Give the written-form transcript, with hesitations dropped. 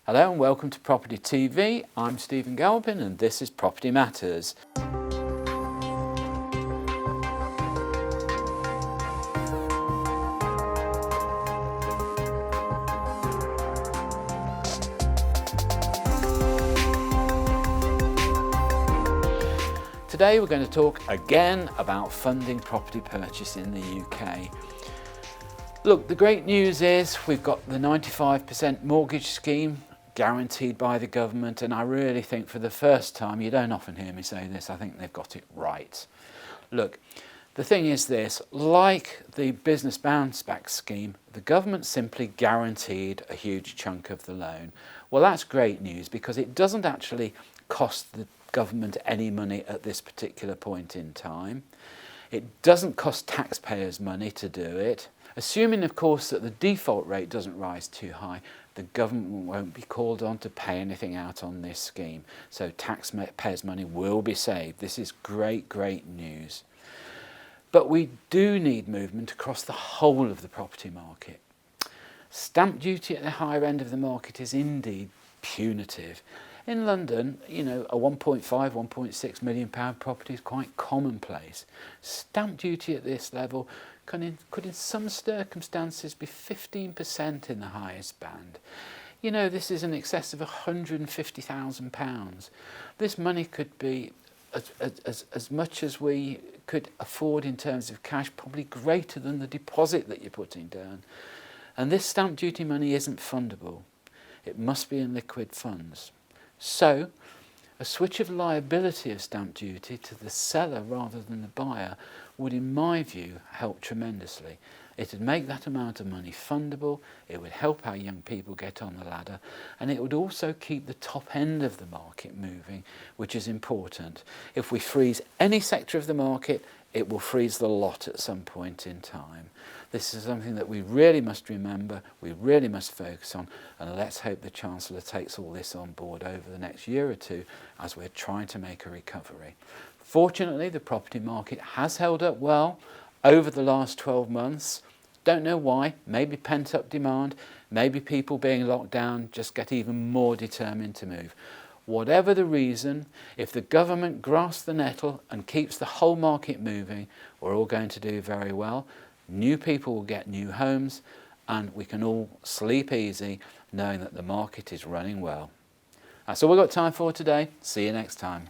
Hello and welcome to Property TV. I'm Stephen Galpin and this is Property Matters. Today we're going to talk again about funding property purchase in the UK. Look, the great news is we've got the 95% mortgage scheme guaranteed by the government, and I really think for the first time, you don't often hear me say this, I think they've got it right. Look, the thing is this, like the business bounce back scheme, the government simply guaranteed a huge chunk of the loan. Well, that's great news because it doesn't actually cost the government any money at this particular point in time. It doesn't cost taxpayers money to do it. Assuming, of course, that the default rate doesn't rise too high, the government won't be called on to pay anything out on this scheme. So taxpayers' money will be saved. This is great, great news. But we do need movement across the whole of the property market. Stamp duty at the higher end of the market is indeed punitive. In London, you know, a £1.5, £1.6 million property is quite commonplace. Stamp duty at this level could in some circumstances be 15% in the highest band. You know, this is in excess of £150,000. This money could be as much as we could afford in terms of cash, probably greater than the deposit that you're putting down. And this stamp duty money isn't fundable. It must be in liquid funds. So, a switch of liability of stamp duty to the seller rather than the buyer would, in my view, help tremendously. It would make that amount of money fundable, it would help our young people get on the ladder, and it would also keep the top end of the market moving, which is important. If we freeze any sector of the market, it will freeze the lot at some point in time. This is something that we really must remember, we really must focus on, and let's hope the Chancellor takes all this on board over the next year or two as we're trying to make a recovery. Fortunately, the property market has held up well over the last 12 months. Don't know why, maybe pent-up demand, maybe people being locked down just get even more determined to move. Whatever the reason, if the government grasps the nettle and keeps the whole market moving, we're all going to do very well. New people will get new homes and we can all sleep easy knowing that the market is running well. That's all we've got time for today. See you next time.